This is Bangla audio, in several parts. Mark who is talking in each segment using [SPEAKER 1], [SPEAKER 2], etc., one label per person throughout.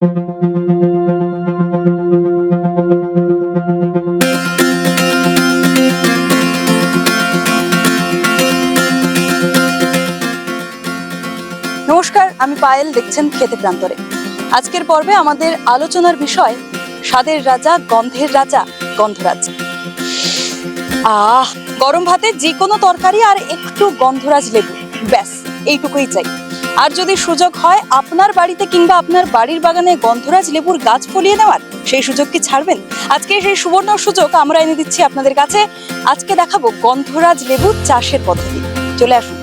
[SPEAKER 1] নমস্কার, আমি পায়েল, দেখছেন খেতে প্রান্তরে। আজকের পর্বে আমাদের আলোচনার বিষয় স্বাদের রাজা, গন্ধের রাজা, গন্ধরাজ। গরম ভাতে যে কোনো তরকারি আর একটু গন্ধরাজ লেবু, ব্যাস এইটুকুই চাই। আর যদি সুযোগ হয় আপনার বাড়িতে কিংবা আপনার বাড়ির বাগানে গন্ধরাজ লেবুর গাছ ফলিয়ে নেওয়ার, সেই সুযোগ কি ছাড়বেন? আজকে সেই সুবর্ণ সুযোগ আমরা এনে দিচ্ছি আপনাদের কাছে। আজকে দেখাবো গন্ধরাজ লেবু চাষের পদ্ধতি। চলে আসুন।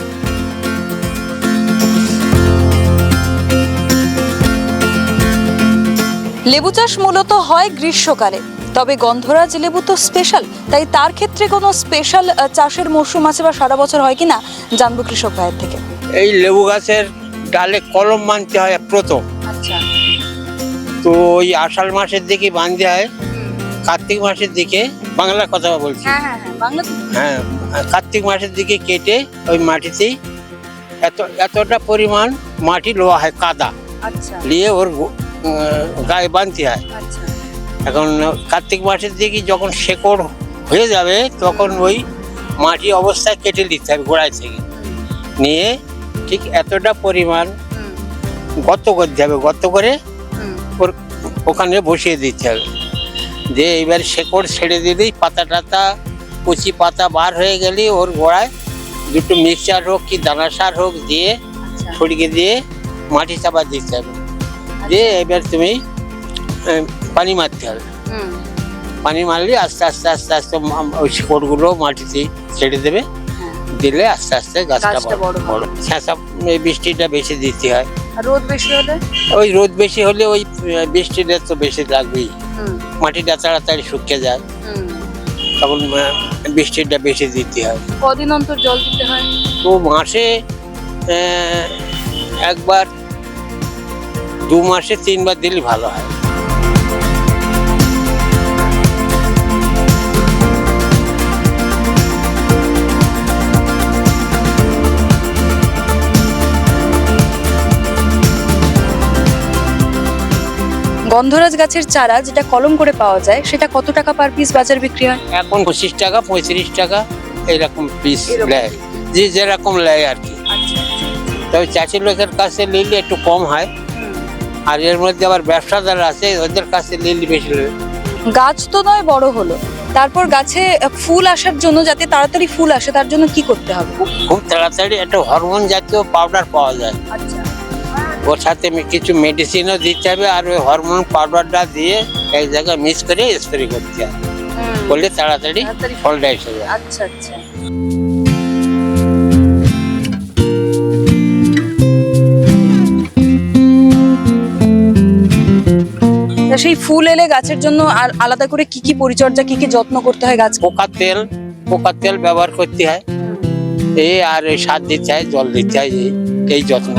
[SPEAKER 1] লেবু চাষ মূলত হয় গ্রীষ্মকালে, তবে গন্ধরাজ লেবু তো স্পেশাল, তাই তার ক্ষেত্রে কোনো স্পেশাল চাষের মরশুম আছে বা সারা বছর হয় কিনা জানবো কৃষক ভাইয়ের থেকে।
[SPEAKER 2] এই লেবু গাছের ডালে কলম বাঁধতে হয় প্রথম।
[SPEAKER 1] আচ্ছা,
[SPEAKER 2] তো ওই আষাঢ় মাসের দিকে বাঁধতে হয়, কার্তিক মাসের দিকে, বাংলার কথা বলছি। হ্যাঁ, কার্তিক মাসের দিকে কেটে ওই মাটিতেই এতটা পরিমাণ মাটি লোয়া হয়, কাদা নিয়ে ওর গায়ে বাঁধতে হয়। এখন কার্তিক মাসের দিকে যখন শেকড় হয়ে যাবে তখন ওই মাটি অবস্থায় কেটে দিতে হবে গোড়ায় থেকে, নিয়ে ঠিক এতটা পরিমাণ গর্ত করতে হবে, গর্ত করে ওর ওখানে বসিয়ে দিতে হবে। দিয়ে এবার শেকড় ছেড়ে দিলেই পাতা টাতা কচি পাতা বার হয়ে গেলে ওর গোড়ায় দুটো মিক্সচার হোক কি দানা সার হোক দিয়ে ছড়িয়ে দিয়ে মাটি চাপা দিতে হবে। দিয়ে এবার তুমি পানি মারতে হবে। পানি মারলে আস্তে আস্তে আস্তে আস্তে ওই শিকড়গুলো মাটিতে ছেড়ে দেবে, দিলে আস্তে আস্তে গাছটা বড় বড়। ছেঁচা বৃষ্টিটা বেশি দিতে হয়।
[SPEAKER 1] রোদ বেশি হলে?
[SPEAKER 2] ওই রোদ বেশি হলে ওই বৃষ্টিটা তো বেশি লাগবেই, মাটিটা তাড়াতাড়ি শুকিয়ে যায়, তখন বৃষ্টিটা বেশি দিতে হয়।
[SPEAKER 1] কদিন অন্তর জল দিতে হয়?
[SPEAKER 2] তো মাসে একবার, 2 মাসে 3 বার দিলে ভালো হয়।
[SPEAKER 1] গন্ধরাজ গাছের চারা যেটা কলম করে পাওয়া যায়, সেটা কত টাকা পার পিস বাজার বিক্রি হয়?
[SPEAKER 2] এখন 25 টাকা 35 টাকা এরকম পিস নেয়, যে যেরকম নেয় আর কি। তবে চাষি লোকের কাছে নিলে একটু কম হয়, আর এর মধ্যে আবার ব্যবসাদার আছে, ওদের কাছে নিলে বেশি নেয়।
[SPEAKER 1] গাছ তো নয় বড় হলো, তারপর গাছে ফুল আসার জন্য, যাতে তাড়াতাড়ি ফুল আসে, তার জন্য কি করতে হবে?
[SPEAKER 2] খুব তাড়াতাড়ি একটা হরমোন জাতীয় পাউডার পাওয়া যায়, ওর সাথে কিছু মেডিসিনও দিতে হবে, আর ওই হরমোন পাউডারটা দিয়ে এক জায়গায় মিক্স করে স্প্রে করতে হবে, বললে তাড়াতাড়ি ফলটা এসে যায়।
[SPEAKER 1] আচ্ছা আচ্ছা। সেই ফুল এলে গাছের জন্য আর আলাদা করে কি কি পরিচর্যা, কি কি যত্ন করতে হয় গাছ?
[SPEAKER 2] পোকার তেল ব্যবহার করতে হয়, এই আর ওই সার দিতে হয়, জল দিতে হয়, এই যত্ন।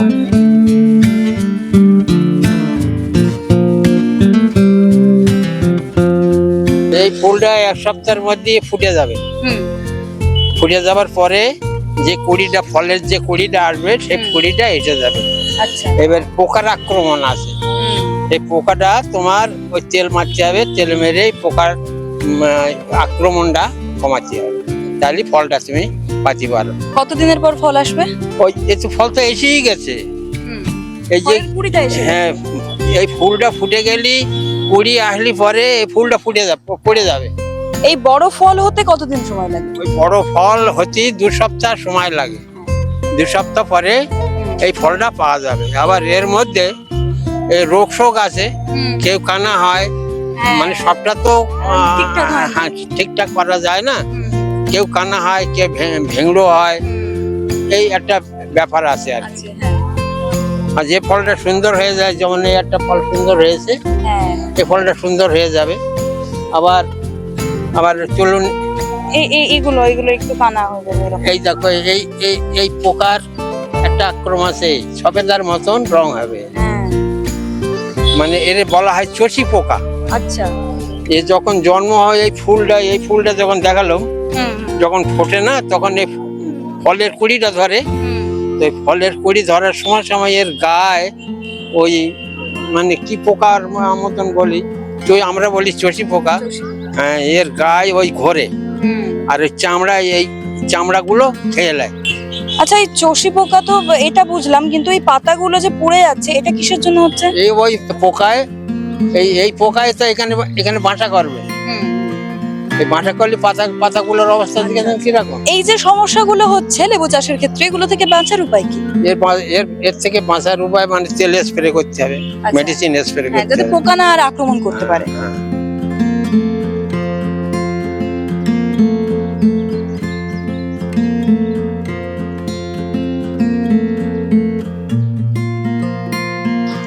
[SPEAKER 2] এই ফুলটা 1 সপ্তাহের মধ্যে ফুটে যাবে। ফুটে যাবার পরে যে কুড়িটা, ফলের যে কুড়িটা আসবে, সেই কুড়িটা এসে যাবে। এবার পোকার আক্রমণ আছে, এই পোকাটা তোমার ওই তেল মারতে হবে, তেল মেরে পোকার আক্রমণটা কমাতে হবে, তাহলে ফলটা তুমি পাতি পারো।
[SPEAKER 1] কতদিনের পর ফল আসবে?
[SPEAKER 2] ওই একটু ফল তো এসেই গেছে, এই যে হ্যাঁ, এই ফুলটা ফুটে গেলি, কুড়ি আসলি পরে এই ফুলটা পড়ে যাবে।
[SPEAKER 1] এই বড় ফল হতে কতদিন সময় লাগে?
[SPEAKER 2] ওই বড় ফল হতে 2 সপ্তাহ সময় লাগে, 2 সপ্তাহ পরে এই ফলটা পাওয়া যাবে। আবার এর মধ্যে এই রোগ শোক আছে, কেউ কানা হয়, মানে সবটা তো ঠিকঠাক করা যায় না, কেউ কানা হয়, কেউ ভেঙড়ো হয়, এই একটা ব্যাপার আছে আর কি। আর যে ফলটা সুন্দর হয়ে যায়, যেমন এই একটা ফল সুন্দর হয়েছে, এই ফলটা সুন্দর হয়ে যাবে। আবার চলুন,
[SPEAKER 1] এগুলো একটু কানা হয়ে যাবে।
[SPEAKER 2] এই দেখো, এই পোকার একটা আক্রমণ আছে, সফেদার মতন রং হবে, মানে এর বলা হয় চষি পোকা।
[SPEAKER 1] আচ্ছা।
[SPEAKER 2] এ যখন জন্ম হয়, এই ফুলটা যখন দেখালাম, যখন ফোটে না, তখন এই ফলের কুড়িটা ধরে, তো ফলের কুড়ি ধরার সময় এর গায়ে ওই মানে কি পোকার মতন বলি, তো আমরা বলি চষি পোকা। হ্যাঁ, এর গায়ে ওই ঘরে, আর ওই চামড়া, এই চামড়াগুলো খেয়ে নেয়।
[SPEAKER 1] আচ্ছা, এই চষি পোকা তো এটা বুঝলাম, কিন্তু এই পাতাগুলো যে পুড়ে যাচ্ছে এটা কিসের জন্য হচ্ছে?
[SPEAKER 2] এই ওই পোকায়, এই পোকায় তো এখানে বাসা করবে। এই বাসা করলে পাতাগুলোর অবস্থা দেখেছেন কিরকম।
[SPEAKER 1] এই যে সমস্যাগুলো হচ্ছে লেবু চাষের ক্ষেত্রে, এগুলো থেকে বাঁচার উপায় কি?
[SPEAKER 2] এর থেকে বাঁচার উপায় মানে তেল স্প্রে করতে হবে, মেডিসিন স্প্রে করতে
[SPEAKER 1] যাতে
[SPEAKER 2] হবে,
[SPEAKER 1] পোকা না আর আক্রমণ করতে পারে।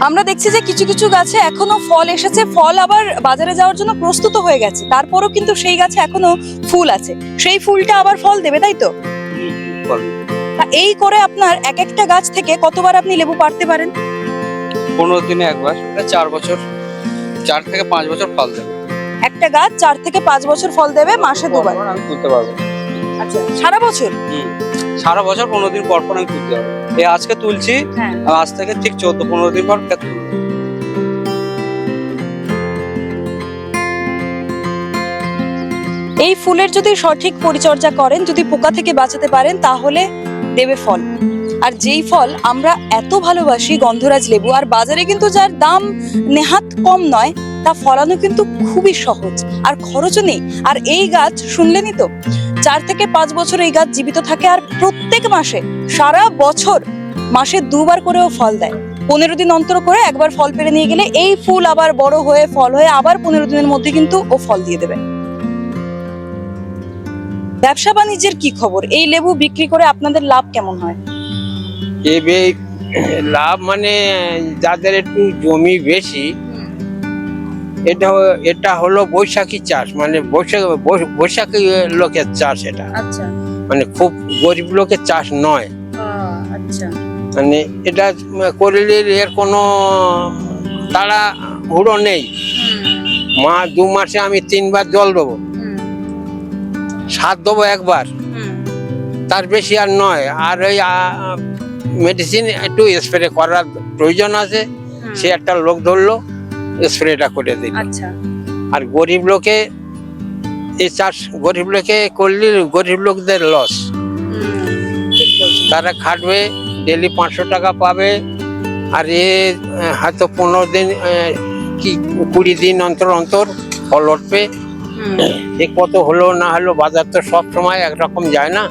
[SPEAKER 1] আমরা দেখছি যে কিছু কিছু গাছে এখনো ফল এসেছে, ফল আবার বাজারে যাওয়ার জন্য প্রস্তুত হয়ে গেছে, তারপরও কিন্তু সেই গাছে এখনো ফুল আছে, সেই ফুলটা আবার ফল দেবে, তাই তো? তা এই করে আপনার এক একটা গাছ থেকে কতবার আপনি লেবু পাড়তে পারেন?
[SPEAKER 3] 15 দিনে একবার, 4 বছর, 4 থেকে 5 বছর ফল দেবে।
[SPEAKER 1] একটা গাছ 4 থেকে 5 বছর ফল দেবে, মাসে দুবার।
[SPEAKER 3] আমি তুলতে পারবো।
[SPEAKER 1] আচ্ছা, সারা বছর?
[SPEAKER 3] সারা বছর 15 দিন পর পর আমি তুলতে পারবো। এই আজকে তুলছি,
[SPEAKER 1] হ্যাঁ।
[SPEAKER 3] আজ থেকে ঠিক 14-15 দিন পর তুলবো।
[SPEAKER 1] এই ফুলের যদি সঠিক পরিচর্যা করেন, যদি পোকা থেকে বাঁচাতে পারেন, তাহলে দেবে ফল। আর যেই ফল আমরা এত ভালোবাসি, গন্ধরাজ লেবু, আর বাজারে কিন্তু যার দাম নেহাত কম নয়, তা ফলানো কিন্তু খুবই সহজ আর খরচও নেই। আর এই গাছ শুনলেনই তো, 4 থেকে 5 বছর এই গাছ জীবিত থাকে, আর প্রত্যেক মাসে, সারা বছর মাসে 2 বার করেও ফল দেয়। 15 দিন অন্তর করে একবার ফল পেড়ে নিয়ে গেলে এই ফুল আবার বড় হয়ে ফল হয়ে আবার 15 দিনের মধ্যে কিন্তু ও ফল দিয়ে দেবে। ব্যবসা বাণিজ্যের কি খবর? এই লেবু বিক্রি করে আপনাদের লাভ কেমন হয়?
[SPEAKER 2] লাভ মানে যাদের একটু জমি বেশি, এটা হলো বৈশাখী চাষ, মানে বৈশাখী লোকের চাষ। এটা
[SPEAKER 1] আচ্ছা,
[SPEAKER 2] মানে খুব গরিব লোকের চাষ নয়।
[SPEAKER 1] আচ্ছা,
[SPEAKER 2] মানে এটা করলে এর কোনো তাড়া হুড়ো নেই। 2 মাসে আমি 3 বার জল দেবো, সার দেবো একবার, তার বেশি আর নয়। আর ওই মেডিসিন একটু স্প্রে করার প্রয়োজন আছে, সে একটা লোক ধরলো, স্প্রেটা করে দিল।
[SPEAKER 1] আচ্ছা।
[SPEAKER 2] আর গরিব লোকে এই চাষ, গরিব লোকে করলে গরিব লোকদের লস। তারা খাটবে, ডেলি 500 টাকা পাবে, আর এ হয়তো 15 দিন কি 20 দিন অন্তর অন্তর ফল উঠবে। এ কত হলো না হলো, বাজার তো সব সময় একরকম যায় না।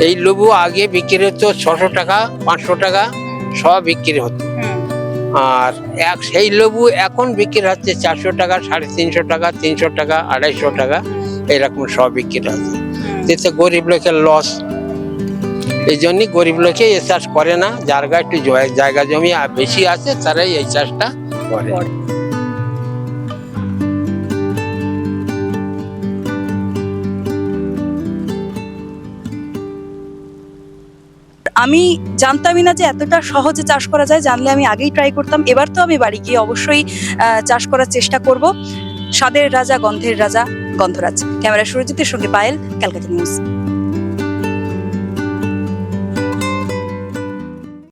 [SPEAKER 2] এই লেবু আগে বিক্রি হতো 600 টাকা, 500 টাকা সব বিক্রি হতো, আর সেই লেবু এখন বিক্রি হচ্ছে 400 টাকা, 350 টাকা, 300 টাকা, 250 টাকা, এরকম সব বিক্রি হচ্ছে। এতে গরিব লোকের লস। এই জন্যই গরিব লোকে এই চাষ করে না। যার গা একটু জায়গা জমি বেশি আছে, তারাই এই চাষটা করে।
[SPEAKER 1] আমি জানতামই না যে এতটা সহজে চাষ করা যায়। জানলে আমি আগেই ট্রাই করতাম। এবার তো আমি বাড়ি গিয়ে অবশ্যই চাষ করার চেষ্টা করব। স্বাদের রাজা, গন্ধের রাজা গন্ধরাজ। ক্যামেরা সুরজিতের সঙ্গে পায়েল, ক্যালকাটা নিউজ।